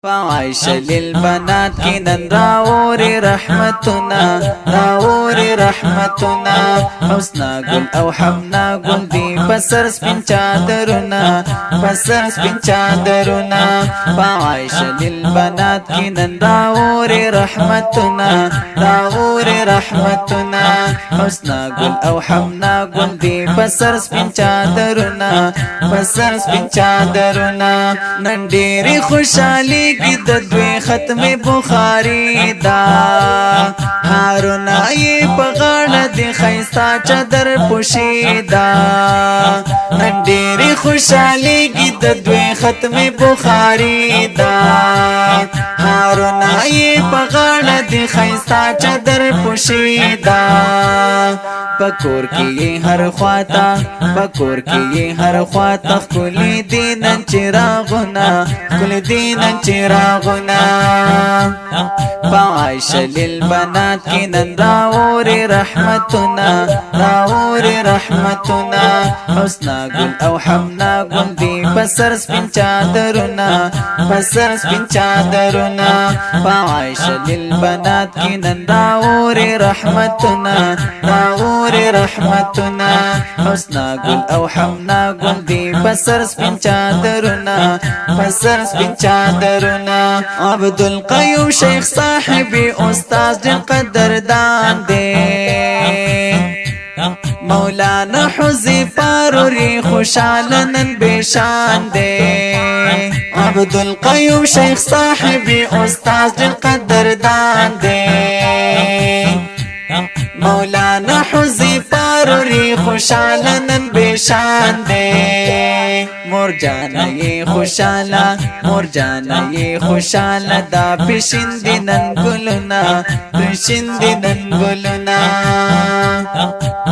فعائشة للبنات كنن راوري رحمتنا راوري رحمتنا حسنا قل او حمنا قل دي بسر سپین چادرنا بسر سپین چادرنا فعائشة للبنات كنن راوري رحمتنا راوري رحمتنا حسنا قل او حمنا قل دي بسر سپین چادرنا بسر سپین چادرنا نن ډېرې خوشالي کی دوی ختم بخاری دا هارون ای پغاړه دی خیستا چادر پوشیدا نن ډېرې خوشالي کی دوی ختم بخاری دا هارون ای پغاړه دی خیستا چادر پوشیدا پکور کی هر خواتا پکور کی هر خواتا کلی دینن چراغنا کلی دینن چراغنا فعائشة للبنات كنن راوري رحمتنا راوري رحمتنا حسنا قل او حمنا قل دي بسر سپین چادرنا بسر سپین چادرنا فعائشة للبنات كنن راوري رحمتنا راوري رحمتنا حسنا قل او حمنا قل دي بسر سپین چادرنا بسر سپین چادرنا عبد القيوم شیخ صاحبی استاذ جن قدردان دے مولانا حذیفہ روری خوشالنن بیشان دے عبد القيوم شیخ صاحبی استاذ جن قدردان دے مولانا حذیفہ روری خوشالنن بیشان دے مور جانا یہ خوشالا مور جانا یہ خوشالا دا پیشندی نن گلنا پیشندی نن گلنا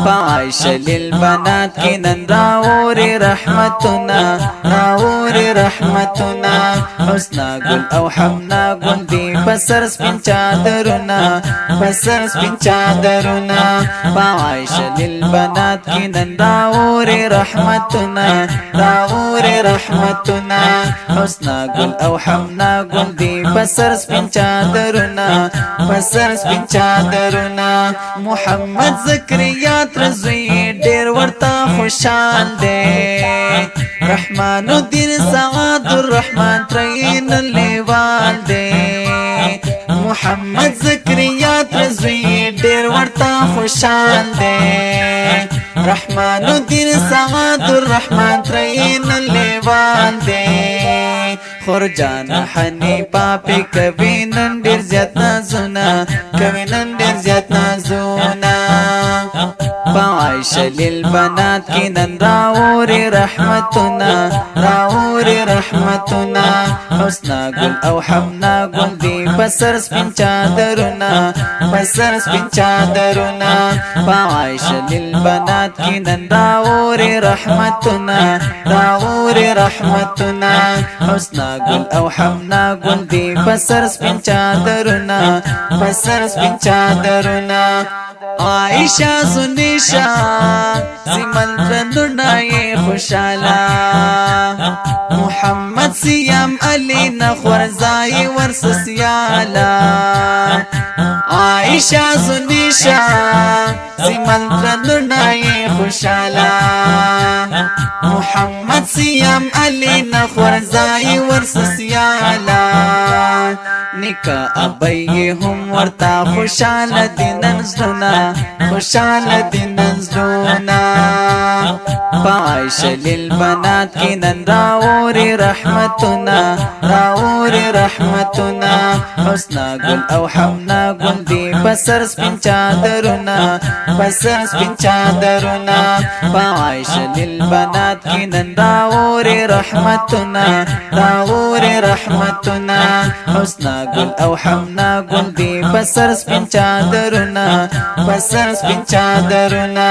فعائشة للبنات كنن راوري رحمتنا راوري رحمتنا حسنا قل او حمنا قل دي بسر سپین چادرنا بسر سپین چادرنا فعائشة للبنات كنن راوري رحمتنا راوري رحمتنا حسنا قل او حمنا قل دي بسر سپین چادرنا بسر سپین چادرنا محمد زکریا ترزوی ډیر ورتا خوشال دے رحمان الدین سعد الرحمن ترین لیوال دے محمد زکریا ترزوی ډیر ورتا خوشال دے رحمان الدین سعد الرحمن ترین لیوال دے خورجان حنیفہ پہ کبھی نن ډیر زیات نازونا کبھی نن ډیر زیات نازونا فعائشة للبنات كنن راوري رحمتنا راوري رحمتنا حسنا قل او حمنا قل دي بسر سپین چادرنا بسر سپین چادرنا فعائشة للبنات كنن راوري رحمتنا راوري رحمتنا حسنا قل او حمنا قل دي بسر سپین چادرنا بسر سپین چادرنا عائشہ سنیشا سیمن رندنائی خوشالا محمد سیام علی نخورزائی ورس سیالا عائشہ سنیشا سیمن رندنائی خوشالا محمد سیام علی نخورزائی ورس سیالا نکا ابئی هم ورتا خوشال دی ننزلونا خوشال دی ننزلونا فعائشة للبنات كنن راوري رحمتنا راوري رحمتنا حسنا قل او حمنا قل دي بسر سپین چادرنا بسر سپین چادرنا فعائشة للبنات كنن راوري رحمتنا راوري رحمتنا حسنا قل او حمنا قل دي بسر سپین چادرنا بسر سپین چادرنا